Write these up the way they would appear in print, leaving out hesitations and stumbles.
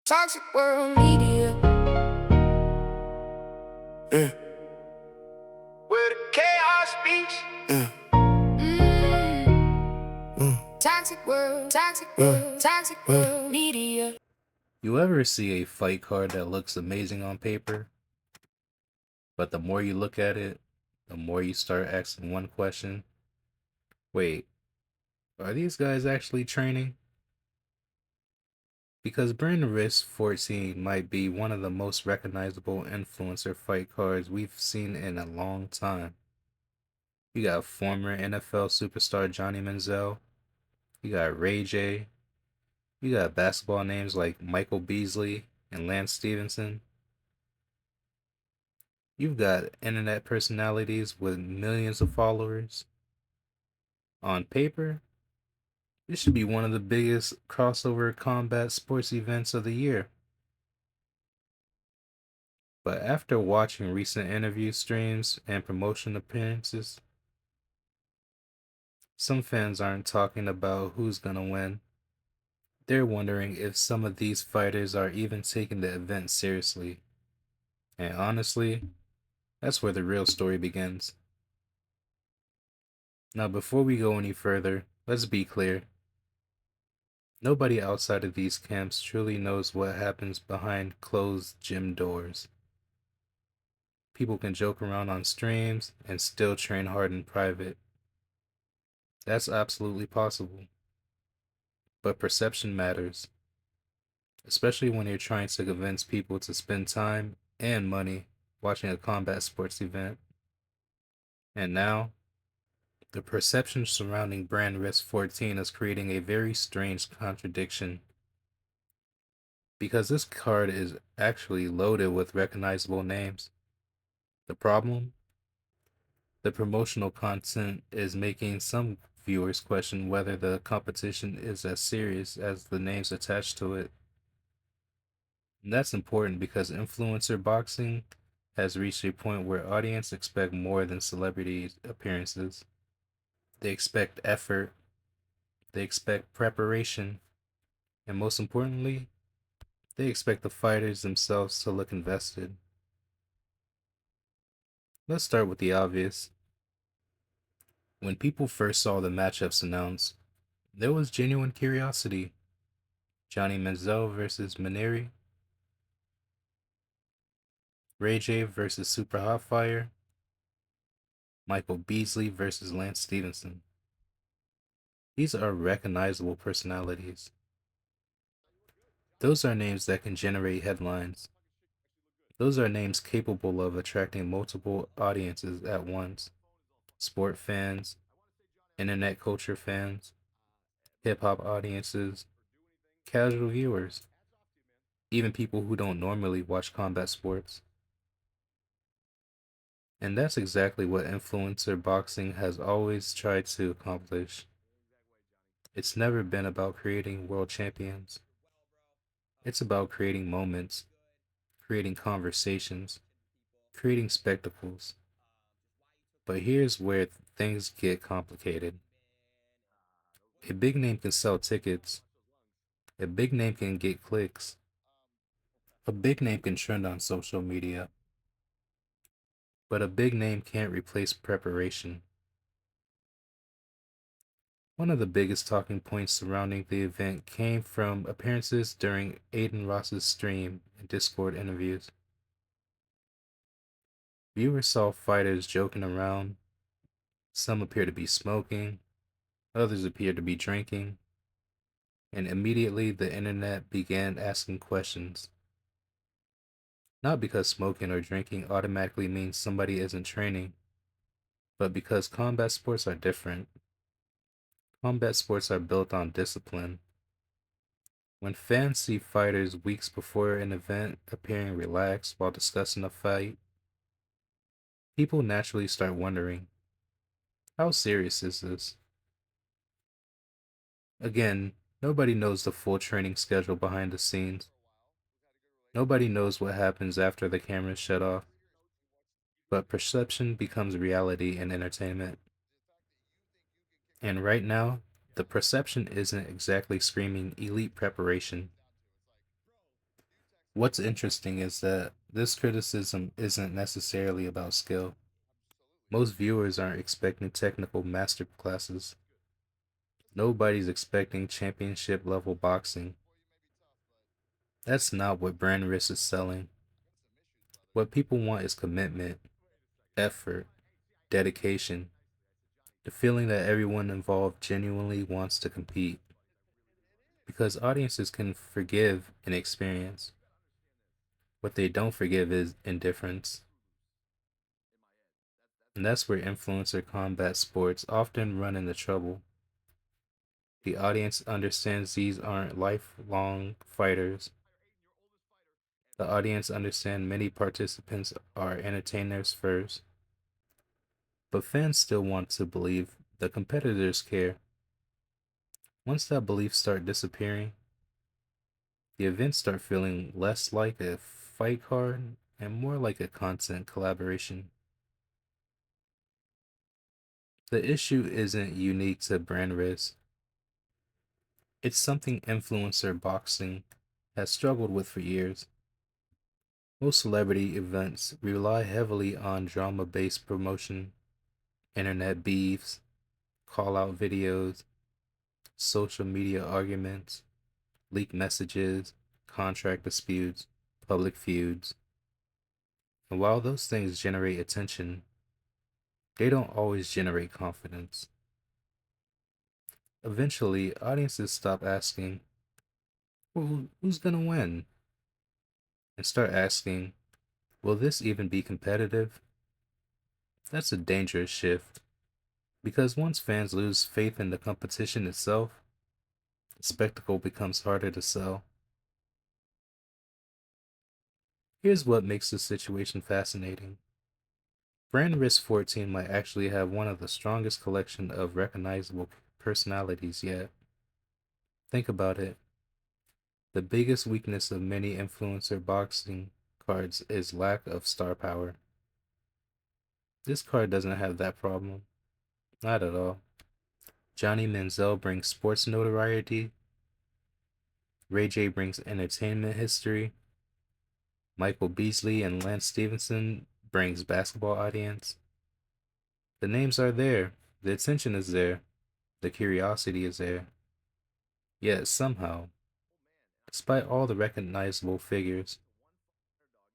Toxic world media. Yeah. Where the chaos speaks. Yeah. Toxic world media. You ever see a fight card that looks amazing on paper, but the more you look at it, the more you start asking one question. Wait, are these guys actually training? Because Brand Risk 14 might be one of the most recognizable influencer fight cards we've seen in a long time. You got former NFL superstar Johnny Manziel, you got RayJ, you got basketball names like Michael Beasley and Lance Stephenson. You've got internet personalities with millions of followers. On paper, this should be one of the biggest crossover combat sports events of the year. But after watching recent interview streams and promotion appearances, some fans aren't talking about who's gonna win. They're wondering if some of these fighters are even taking the event seriously. And honestly, that's where the real story begins. Now, before we go any further, let's be clear. Nobody outside of these camps truly knows what happens behind closed gym doors. People can joke around on streams and still train hard in private. That's absolutely possible. But perception matters, especially when you're trying to convince people to spend time and money watching a combat sports event. And now, the perception surrounding Brand Risk 14 is creating a very strange contradiction. Because this card is actually loaded with recognizable names. The problem? The promotional content is making some viewers question whether the competition is as serious as the names attached to it. And that's important because influencer boxing has reached a point where audience expect more than celebrity appearances. They expect effort, they expect preparation, and most importantly, they expect the fighters themselves to look invested. Let's start with the obvious. When people first saw the matchups announced, there was genuine curiosity. Johnny Manziel versus Maneri, RayJ versus Super Hotfire, Michael Beasley versus Lance Stephenson. These are recognizable personalities. Those are names that can generate headlines. Those are names capable of attracting multiple audiences at once: sport fans, internet culture fans, hip hop audiences, casual viewers, even people who don't normally watch combat sports. And that's exactly what influencer boxing has always tried to accomplish. It's never been about creating world champions. It's about creating moments, creating conversations, creating spectacles. But here's where things get complicated. A big name can sell tickets. A big name can get clicks. A big name can trend on social media. But a big name can't replace preparation. One of the biggest talking points surrounding the event came from appearances during Adin Ross's stream and Discord interviews. Viewers saw fighters joking around. Some appeared to be smoking, others appeared to be drinking, and immediately the internet began asking questions. Not because smoking or drinking automatically means somebody isn't training, but because combat sports are different. Combat sports are built on discipline. When fans see fighters weeks before an event appearing relaxed while discussing a fight, people naturally start wondering, how serious is this? Again, nobody knows the full training schedule behind the scenes. Nobody knows what happens after the cameras shut off. But perception becomes reality in entertainment. And right now, the perception isn't exactly screaming elite preparation. What's interesting is that this criticism isn't necessarily about skill. Most viewers aren't expecting technical master classes. Nobody's expecting championship level boxing. That's not what brand risk is selling. What people want is commitment, effort, dedication, the feeling that everyone involved genuinely wants to compete. Because audiences can forgive inexperience. What they don't forgive is indifference. And that's where influencer combat sports often run into trouble. The audience understands these aren't lifelong fighters. The audience understands many participants are entertainers first. But fans still want to believe the competitors care. Once that belief starts disappearing, the events start feeling less like a fight card and more like a content collaboration. The issue isn't unique to brand risk. It's something influencer boxing has struggled with for years. Most celebrity events rely heavily on drama-based promotion, internet beefs, call-out videos, social media arguments, leaked messages, contract disputes, public feuds. And while those things generate attention, they don't always generate confidence. Eventually, audiences stop asking, well, who's gonna win? And start asking, will this even be competitive? That's a dangerous shift, because once fans lose faith in the competition itself, the spectacle becomes harder to sell. Here's what makes this situation fascinating. Brand Risk 14 might actually have one of the strongest collection of recognizable personalities yet. Think about it. The biggest weakness of many influencer boxing cards is lack of star power. This card doesn't have that problem. Not at all. Johnny Manziel brings sports notoriety. RayJ brings entertainment history. Michael Beasley and Lance Stephenson brings basketball audience. The names are there. The attention is there. The curiosity is there. Yet somehow, despite all the recognizable figures,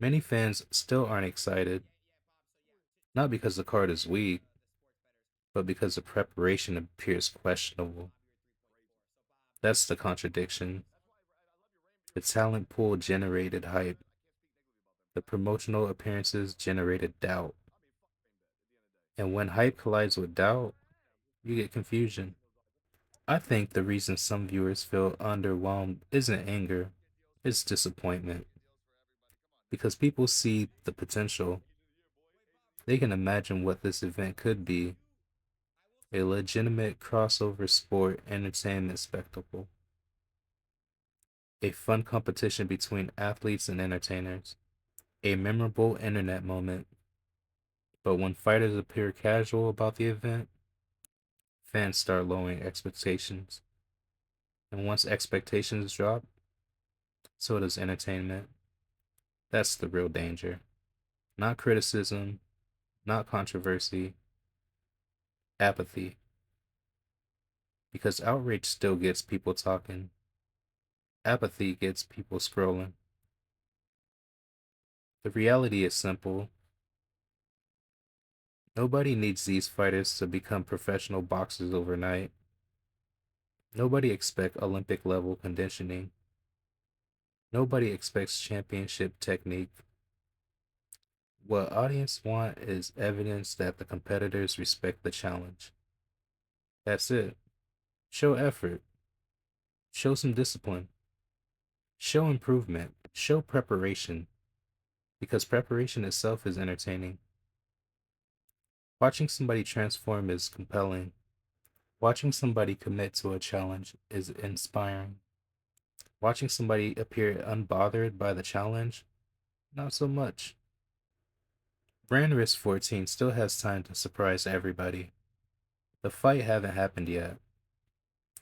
many fans still aren't excited. Not because the card is weak, but because the preparation appears questionable. That's the contradiction. The talent pool generated hype. The promotional appearances generated doubt. And when hype collides with doubt, you get confusion. I think the reason some viewers feel underwhelmed isn't anger, it's disappointment. Because people see the potential. They can imagine what this event could be, a legitimate crossover sport entertainment spectacle, a fun competition between athletes and entertainers, a memorable internet moment. But when fighters appear casual about the event, fans start lowering expectations. And once expectations drop, so does entertainment. That's the real danger. Not criticism, not controversy, apathy. Because outrage still gets people talking. Apathy gets people scrolling. The reality is simple. Nobody needs these fighters to become professional boxers overnight. Nobody expects Olympic level conditioning. Nobody expects championship technique. What audience want is evidence that the competitors respect the challenge. That's it. Show effort. Show some discipline. Show improvement. Show preparation. Because preparation itself is entertaining. Watching somebody transform is compelling. Watching somebody commit to a challenge is inspiring. Watching somebody appear unbothered by the challenge, not so much. Brand Risk 14 still has time to surprise everybody. The fight haven't happened yet.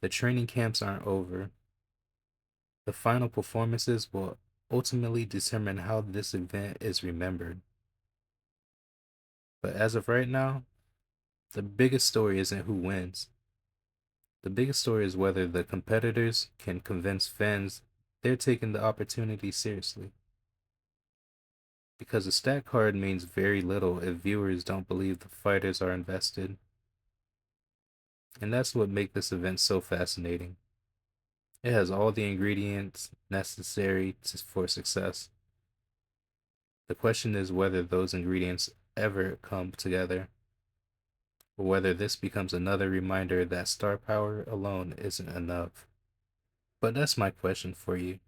The training camps aren't over. The final performances will ultimately determine how this event is remembered. But as of right now, the biggest story isn't who wins. The biggest story is whether the competitors can convince fans they're taking the opportunity seriously. Because a stat card means very little if viewers don't believe the fighters are invested. And that's what makes this event so fascinating. It has all the ingredients necessary for success. The question is whether those ingredients ever come together, or whether this becomes another reminder that star power alone isn't enough. But that's my question for you.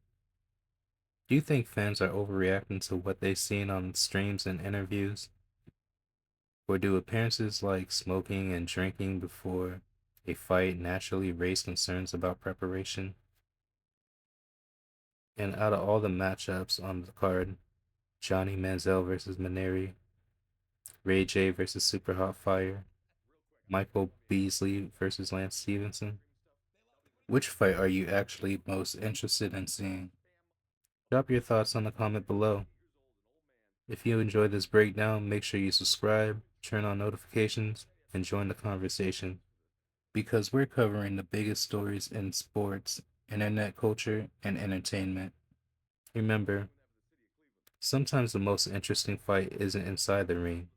Do you think fans are overreacting to what they've seen on streams and interviews? Or do appearances like smoking and drinking before a fight naturally raise concerns about preparation? And out of all the matchups on the card, Johnny Manziel versus Maneri, RayJ versus Super Hot Fire, Michael Beasley versus Lance Stephenson, which fight are you actually most interested in seeing? Drop your thoughts on the comment below. If you enjoyed this breakdown, make sure you subscribe, turn on notifications, and join the conversation. Because we're covering the biggest stories in sports, internet culture, and entertainment. Remember, sometimes the most interesting fight isn't inside the ring.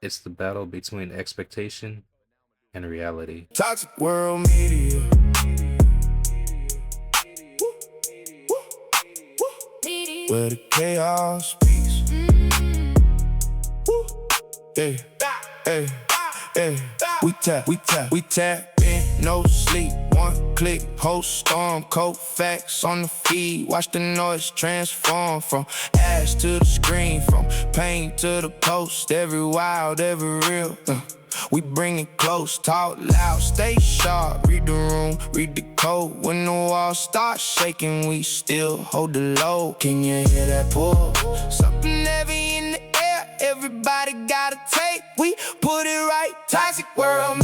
It's the battle between expectation and reality. Toxic world media. Where the chaos speaks. Hey, hey, hey. We tap in, no sleep. One click, whole storm, cold facts on the feed. Watch the noise transform from ash to the screen, from pain to the post. Every wild, every real. We bring it close, talk loud, stay sharp. Read the room, read the code. When the walls start shaking, we still hold the load. Can you hear that pull? Something heavy in the air, everybody got a take. We put it right, toxic world.